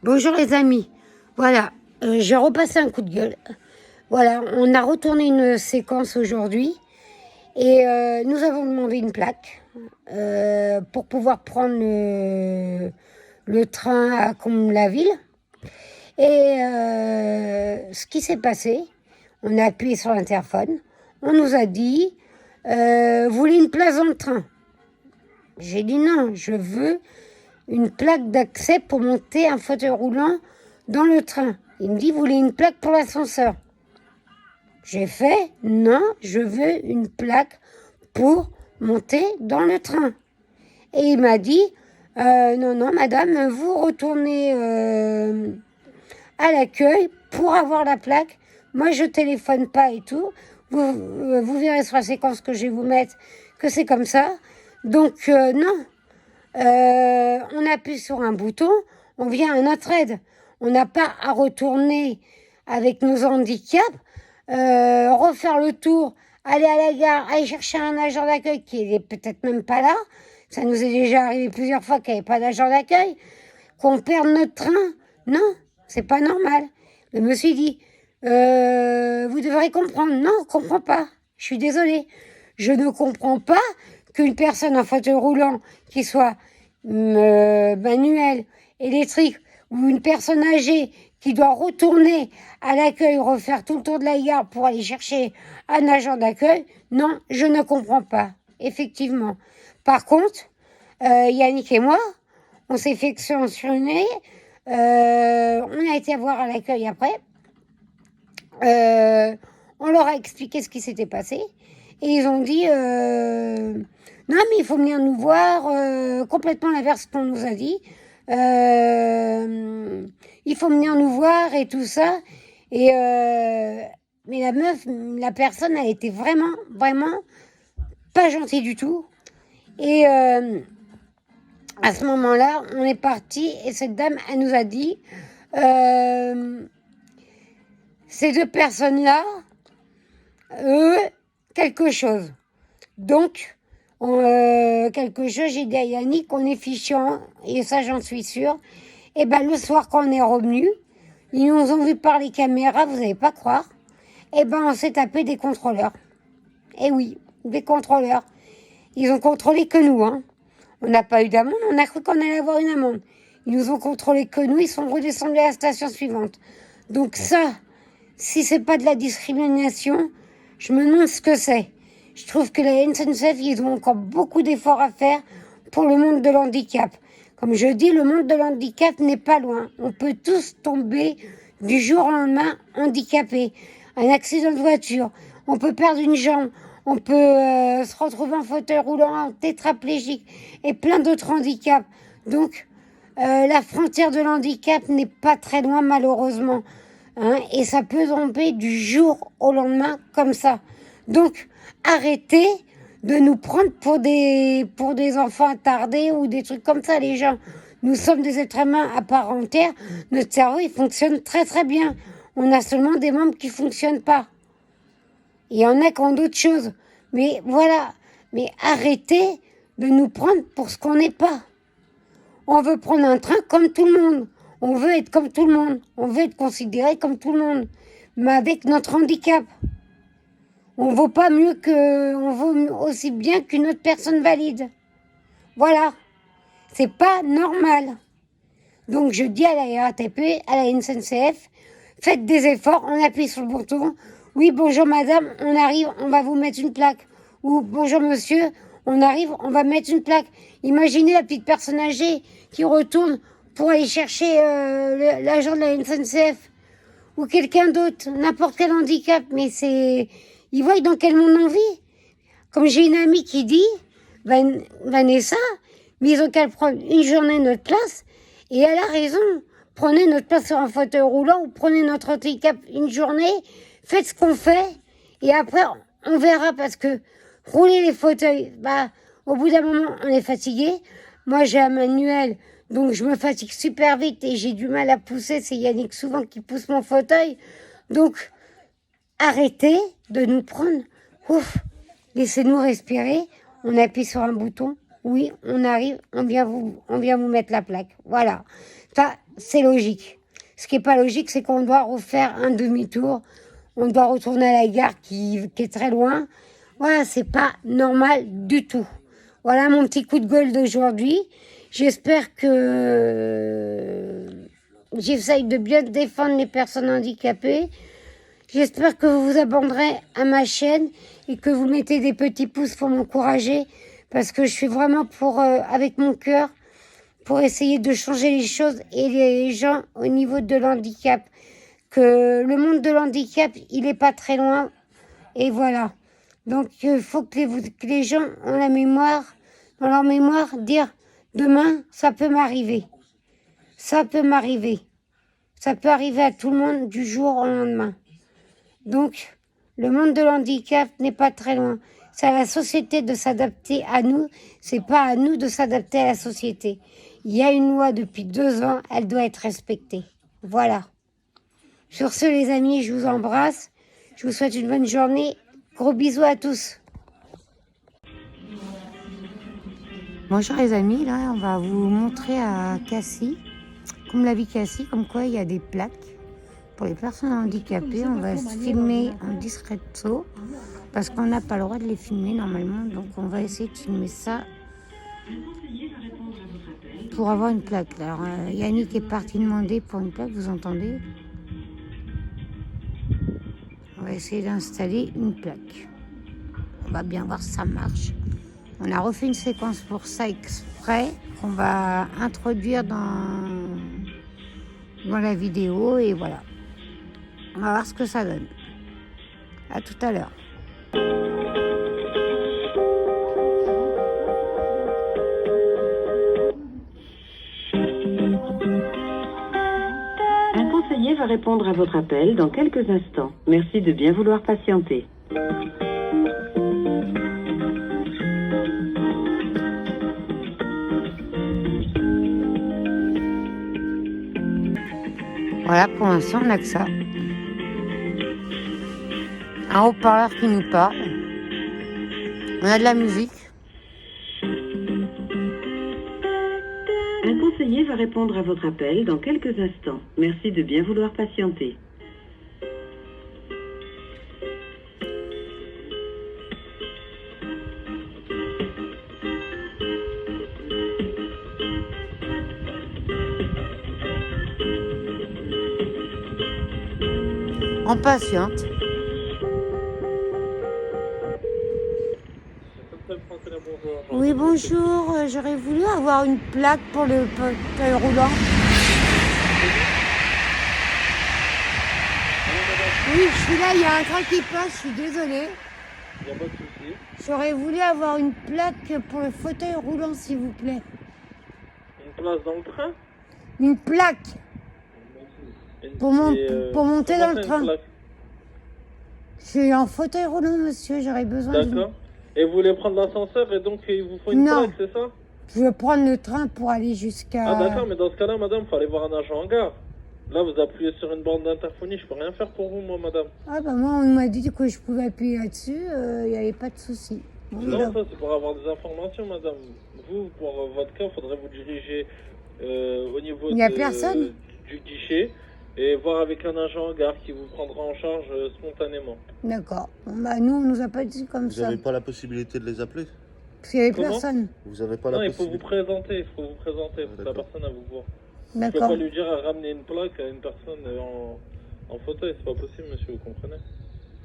Bonjour les amis, voilà, j'ai repassé un coup de gueule. Voilà, on a retourné une séquence aujourd'hui et nous avons demandé une plaque pour pouvoir prendre le train à Comble-la-Ville. Et ce qui s'est passé, on a appuyé sur l'interphone, on nous a dit vous voulez une place dans le train? J'ai dit non, je veux une plaque d'accès pour monter un fauteuil roulant dans le train. Il me dit, vous voulez une plaque pour l'ascenseur? J'ai fait, non, je veux une plaque pour monter dans le train. Et il m'a dit, non, madame, vous retournez à l'accueil pour avoir la plaque. Moi, je téléphone pas et tout. Vous verrez sur la séquence que je vais vous mettre que c'est comme ça. Donc, non. On appuie sur un bouton, on vient à notre aide. On n'a pas à retourner avec nos handicaps, refaire le tour, aller à la gare, aller chercher un agent d'accueil qui est peut-être même pas là. Ça nous est déjà arrivé plusieurs fois qu'il n'y avait pas d'agent d'accueil, qu'on perde notre train. Non, c'est pas normal. Le monsieur dit, vous devrez comprendre. Non, je comprends pas. Je suis désolée. Je ne comprends pas qu'une personne en fauteuil roulant, qui soit manuel, électrique, ou une personne âgée qui doit retourner à l'accueil, refaire tout le tour de la gare pour aller chercher un agent d'accueil, non, je ne comprends pas, effectivement. Par contre, Yannick et moi, on s'est fait sanctionner, on a été voir à l'accueil après, on leur a expliqué ce qui s'était passé, et ils ont dit, non mais il faut venir nous voir, complètement l'inverse qu'on nous a dit, il faut venir nous voir et tout ça, et mais la personne a été vraiment pas gentille du tout, et à ce moment-là, on est parti, et cette dame, elle nous a dit, ces deux personnes-là, eux, quelque chose. Donc, quelque chose, j'ai dit à Yannick, on est fichant, et ça j'en suis sûre. Et ben le soir quand on est revenu, ils nous ont vu par les caméras, vous n'allez pas croire. Et ben on s'est tapé des contrôleurs. Et oui, des contrôleurs. Ils ont contrôlé que nous, hein. On n'a pas eu d'amende, on a cru qu'on allait avoir une amende. Ils nous ont contrôlé que nous, ils sont redescendus à la station suivante. Donc ça, si c'est pas de la discrimination, je me demande ce que c'est. Je trouve que la SNCF, ils ont encore beaucoup d'efforts à faire pour le monde de l'handicap. Comme je dis, le monde de l'handicap n'est pas loin. On peut tous tomber du jour au lendemain handicapés. Un accident de voiture, on peut perdre une jambe, on peut se retrouver en fauteuil roulant, tétraplégique et plein d'autres handicaps. Donc, la frontière de l'handicap n'est pas très loin malheureusement. Hein, et ça peut tomber du jour au lendemain comme ça. Donc, arrêtez de nous prendre pour des enfants attardés ou des trucs comme ça, les gens. Nous sommes des êtres humains à part entière. Notre cerveau, il fonctionne très très bien. On a seulement des membres qui fonctionnent pas. Il y en a qui ont d'autres choses. Mais voilà. Mais arrêtez de nous prendre pour ce qu'on n'est pas. On veut prendre un train comme tout le monde. On veut être comme tout le monde. On veut être considéré comme tout le monde. Mais avec notre handicap. On vaut pas mieux que, on vaut aussi bien qu'une autre personne valide. Voilà. C'est pas normal. Donc je dis à la RATP, à la SNCF, faites des efforts, on appuie sur le bouton. Oui, bonjour madame, on arrive, on va vous mettre une plaque. Ou bonjour monsieur, on arrive, on va mettre une plaque. Imaginez la petite personne âgée qui retourne pour aller chercher l'agent de la SNCF. Ou quelqu'un d'autre, n'importe quel handicap, mais c'est... Ils voient dans quel monde on vit. Comme j'ai une amie qui dit, Vanessa, mais ils ont qu'à prendre une journée notre place, et elle a raison. Prenez notre place sur un fauteuil roulant, ou prenez notre handicap une journée, faites ce qu'on fait, et après, on verra, parce que rouler les fauteuils, au bout d'un moment, on est fatigué. Moi, j'ai un manuel, donc je me fatigue super vite, et j'ai du mal à pousser. C'est Yannick souvent qui pousse mon fauteuil. Donc, arrêtez de nous prendre. Ouf, laissez-nous respirer. On appuie sur un bouton. oui, on arrive, on vient vous mettre la plaque. Voilà. Ça, c'est logique. Ce qui n'est pas logique, c'est qu'on doit refaire un demi-tour. On doit retourner à la gare qui est très loin. Voilà, c'est pas normal du tout. Voilà mon petit coup de gueule d'aujourd'hui. J'espère que j'essaye de bien défendre les personnes handicapées. J'espère que vous vous abonnerez à ma chaîne et que vous mettez des petits pouces pour m'encourager. Parce que je suis vraiment avec mon cœur, pour essayer de changer les choses et les gens au niveau de l'handicap. Que le monde de l'handicap, il n'est pas très loin. Et voilà. Donc, il faut que les gens ont la mémoire, dans leur mémoire, dire demain, ça peut m'arriver. Ça peut m'arriver. Ça peut arriver à tout le monde du jour au lendemain. Donc, le monde de l'handicap n'est pas très loin. C'est à la société de s'adapter à nous. C'est pas à nous de s'adapter à la société. Il y a une loi depuis 2 ans, elle doit être respectée. Voilà. Sur ce, les amis, je vous embrasse. Je vous souhaite une bonne journée. Gros bisous à tous. Bonjour les amis, là on va vous montrer à Cassis, comme la vie Cassis, comme quoi il y a des plaques pour les personnes handicapées. On va se filmer en discreto parce qu'on n'a pas le droit de les filmer normalement, donc on va essayer de filmer ça pour avoir une plaque. Alors Yannick est parti demander pour une plaque, vous entendez? On va essayer d'installer une plaque. On va bien voir si ça marche. On a refait une séquence pour ça exprès, qu'on va introduire dans la vidéo et voilà. On va voir ce que ça donne. À tout à l'heure. Un conseiller va répondre à votre appel dans quelques instants. Merci de bien vouloir patienter. Voilà, pour l'instant, on n'a que ça. Un haut-parleur qui nous parle. On a de la musique. Un conseiller va répondre à votre appel dans quelques instants. Merci de bien vouloir patienter. On patiente. Oui, bonjour. J'aurais voulu avoir une plaque pour le fauteuil roulant. Oui, je suis là, il y a un train qui passe, je suis désolée. Il n'y a pas de souci. J'aurais voulu avoir une plaque pour le fauteuil roulant, s'il vous plaît. Une place dans le train Une plaque pour monter dans le une train. plaque. Je suis en fauteuil roulant, monsieur, j'aurais besoin d'une... D'accord. Et vous voulez prendre l'ascenseur et donc il vous faut une Non. plaque, c'est ça? Je veux prendre le train pour aller jusqu'à... Ah d'accord, mais dans ce cas-là, madame, il faut aller voir un agent en gare. Là, vous appuyez sur une borne d'interphonie, je peux rien faire pour vous, moi, madame. Ah bah moi, on m'a dit que je pouvais appuyer là-dessus, il n'y avait pas de souci. Bon, Non, donc- ça c'est pour avoir des informations, madame. Vous, pour votre cas, il faudrait vous diriger au niveau Il n'y a personne. du guichet et voir avec un agent en gare qui vous prendra en charge spontanément. D'accord. Bon, bah nous, on nous a pas dit comme Vous ça. n'avez pas la possibilité de les appeler? Parce qu'il n'y avait Comment personne. Vous n'avez pas Non, la il faut vous possibilité? présenter, il faut vous présenter, faut que la D'accord. personne à vous voir. Je peux D'accord. pas lui dire à ramener une plaque à une personne en fauteuil, c'est pas possible, monsieur, vous comprenez?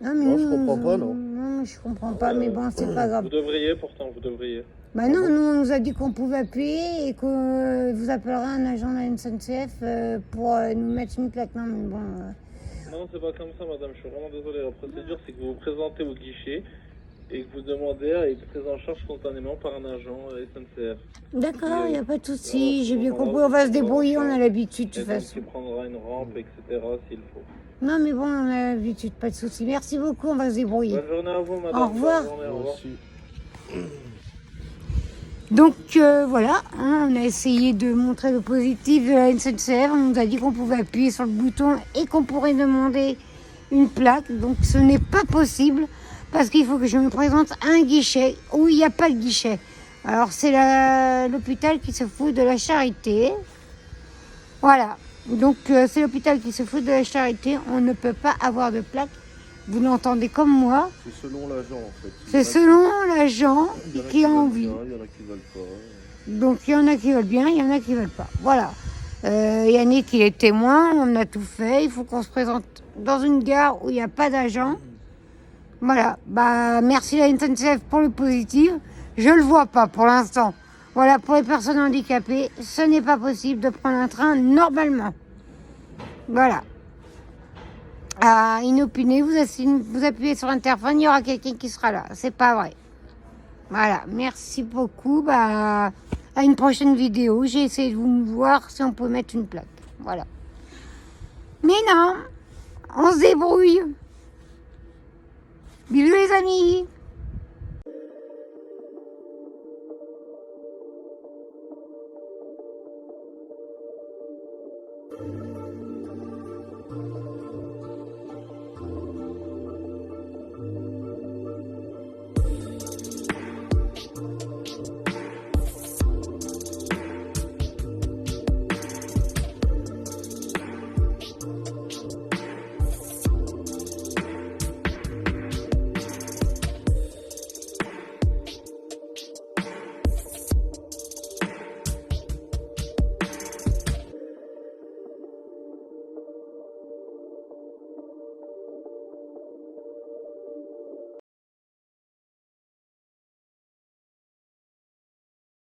Non, mais Non, nous, je comprends pas, non. Non, je comprends pas, mais bon, c'est pas grave. Vous devriez, pourtant, vous devriez. Bah non, nous, on nous a dit qu'on pouvait appuyer et qu'on vous appellera un agent de la SNCF pour nous mettre une plaque. Non, mais bon... Non, c'est pas comme ça, madame, je suis vraiment désolé. La procédure, c'est que vous vous présentez au guichet et que vous demandez à être pris en charge spontanément par un agent SNCF. D'accord, il n'y a pas de souci, Voilà, j'ai bien voilà, compris, on va se voilà, débrouiller, on voilà. a l'habitude de Et toute donc, façon. il prendra une rampe, etc., s'il faut. Non, mais bon, on a l'habitude, pas de souci. Merci beaucoup, on va se débrouiller. Bonne journée à vous, madame. Au revoir. Bonne journée, au Moi revoir. aussi. Donc voilà, hein, on a essayé de montrer le positif de la SNCF. On nous a dit qu'on pouvait appuyer sur le bouton et qu'on pourrait demander une plaque. Donc ce n'est pas possible parce qu'il faut que je me présente à un guichet où il n'y a pas de guichet. Alors c'est l'hôpital qui se fout de la charité. Voilà. Donc c'est l'hôpital qui se fout de la charité. On ne peut pas avoir de plaque. Vous l'entendez comme moi. C'est selon l'agent en fait. C'est selon l'agent qui a envie. Il y en a qui veulent pas. Donc il y en a qui veulent bien, il y en a qui veulent pas. Voilà. Yannick, il est témoin, on a tout fait. Il faut qu'on se présente dans une gare où il n'y a pas d'agent. Voilà. Bah merci la SNCF pour le positif. Je le vois pas pour l'instant. Voilà, pour les personnes handicapées, ce n'est pas possible de prendre un train normalement. Voilà. À inopiné, vous appuyez sur l'interphone, il y aura quelqu'un qui sera là. C'est pas vrai. Voilà, merci beaucoup. Bah, à une prochaine vidéo. J'ai essayé de vous voir si on peut mettre une plaque. Voilà. Mais non, on se débrouille. Bisous les amis.